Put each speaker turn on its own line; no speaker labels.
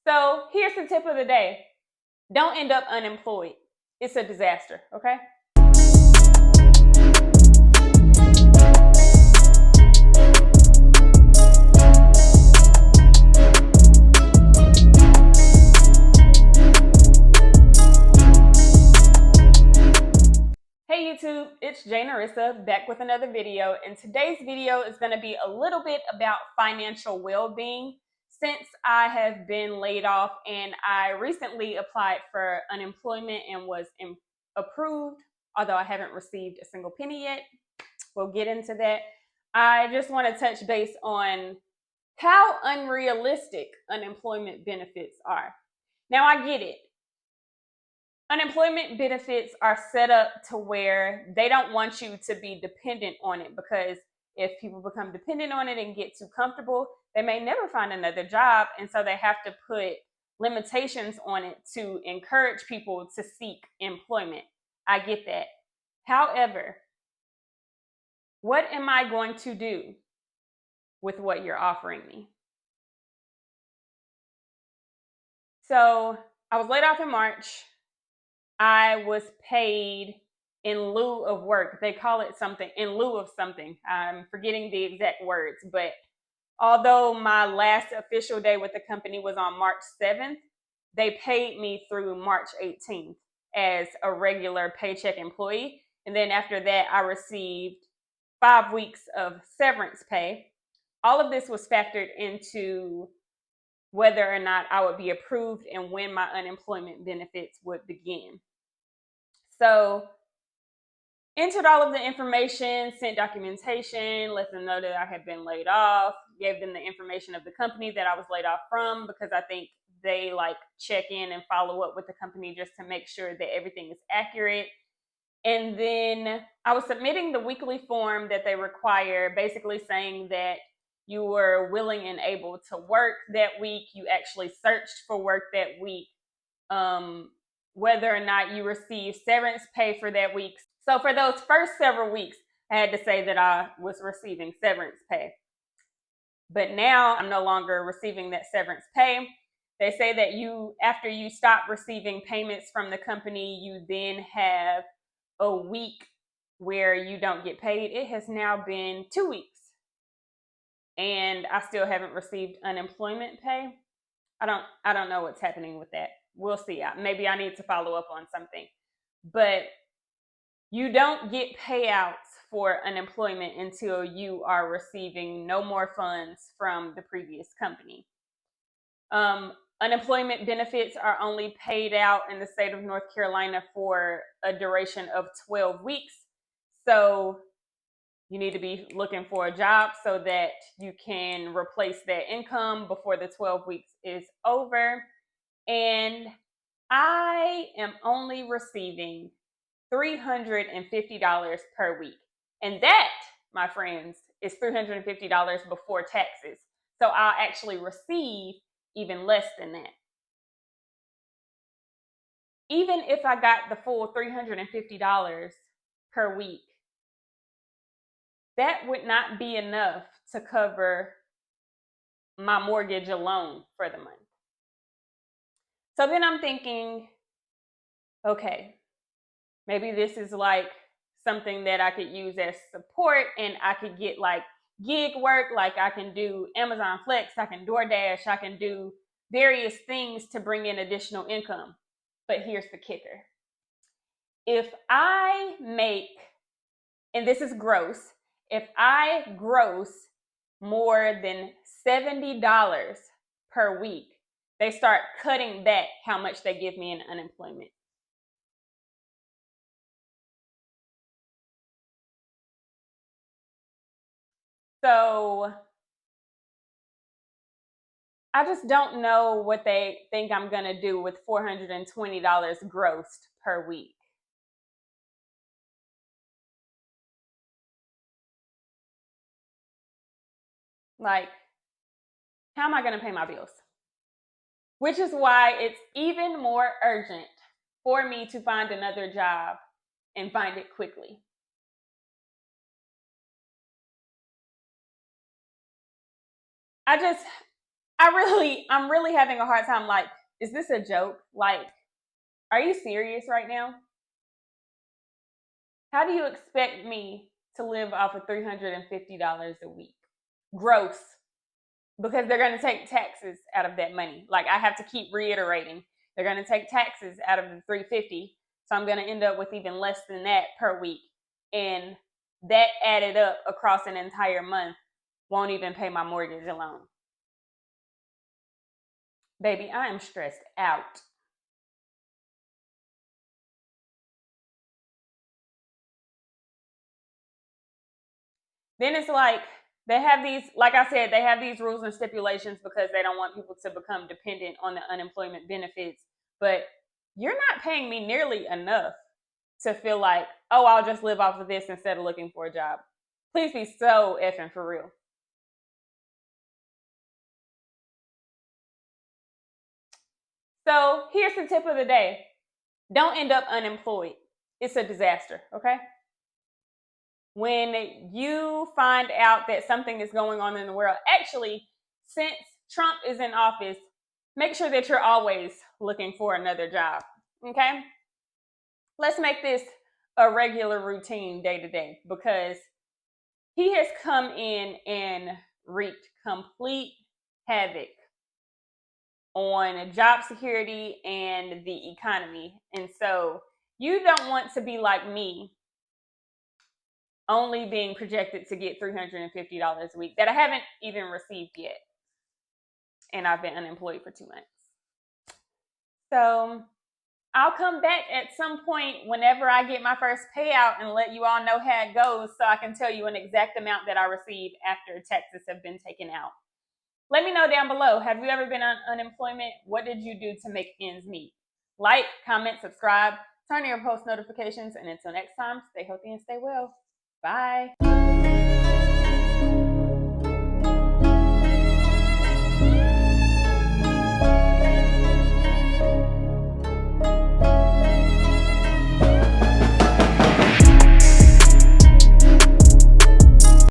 So here's the tip of the day. Don't end up unemployed. It's a disaster, okay? Hey YouTube, it's Narissa back with another video, and today's video is going to be a little bit about financial well-being since I have been laid off and I recently applied for unemployment and was approved, although I haven't received a single penny yet. We'll get into that. I just want to touch base on how unrealistic unemployment benefits are. Now, I get it. Unemployment benefits are set up to where they don't want you to be dependent on it, because if people become dependent on it and get too comfortable, they may never find another job. And so they have to put limitations on it to encourage people to seek employment. I get that. However, what am I going to do with what you're offering me? So I was laid off in March. I was paid in lieu of work. They call it something, in lieu of something. I'm forgetting the exact words, but although my last official day with the company was on March 7th, they paid me through March 18th as a regular paycheck employee. And then after that, I received 5 weeks of severance pay. All of this was factored into whether or not I would be approved and when my unemployment benefits would begin. So, entered all of the information, sent documentation, let them know that I had been laid off, gave them the information of the company that I was laid off from, because I think they check in and follow up with the company just to make sure that everything is accurate. And then I was submitting the weekly form that they require, basically saying that you were willing and able to work that week, you actually searched for work that week, whether or not you received severance pay for that week. So for those first several weeks, I had to say that I was receiving severance pay. But now I'm no longer receiving that severance pay. They say that after you stop receiving payments from the company, you then have a week where you don't get paid. It has now been 2 weeks, and I still haven't received unemployment pay. I don't know what's happening with that. We'll see. Maybe I need to follow up on something. But you don't get payouts for unemployment until you are receiving no more funds from the previous company. Unemployment benefits are only paid out in the state of North Carolina for a duration of 12 weeks. So you need to be looking for a job so that you can replace that income before the 12 weeks is over. And I am only receiving $350 per week. And that, my friends, is $350 before taxes. So I'll actually receive even less than that. Even if I got the full $350 per week, that would not be enough to cover my mortgage alone for the month. So then I'm thinking, okay, maybe this is something that I could use as support, and I could get gig work, I can do Amazon Flex, I can DoorDash, I can do various things to bring in additional income. But here's the kicker. If I make, and this is gross, if I gross more than $70 per week, they start cutting back how much they give me in unemployment. So I just don't know what they think I'm going to do with $420 grossed per week. How am I going to pay my bills? Which is why it's even more urgent for me to find another job and find it quickly. I'm really having a hard time. Like, is this a joke? Like, are you serious right now? How do you expect me to live off of $350 a week? Gross. Because they're going to take taxes out of that money. Like, I have to keep reiterating. They're going to take taxes out of the 350. So I'm going to end up with even less than that per week. And that added up across an entire month won't even pay my mortgage alone. Baby, I am stressed out. Then it's like they have these, like I said, they have these rules and stipulations because they don't want people to become dependent on the unemployment benefits. But you're not paying me nearly enough to feel like, oh, I'll just live off of this instead of looking for a job. Please be so effing for real. So here's the tip of the day. Don't end up unemployed. It's a disaster, okay? When you find out that something is going on in the world, actually, since Trump is in office, make sure that you're always looking for another job, okay? Let's make this a regular routine day to day because he has come in and wreaked complete havoc on job security and the economy. And so you don't want to be like me, only being projected to get $350 a week that I haven't even received yet. And I've been unemployed for 2 months. So I'll come back at some point whenever I get my first payout and let you all know how it goes so I can tell you an exact amount that I received after taxes have been taken out. Let me know down below. Have you ever been on unemployment? What did you do to make ends meet? Like, comment, subscribe, turn on your post notifications, and until next time, stay healthy and stay well. Bye.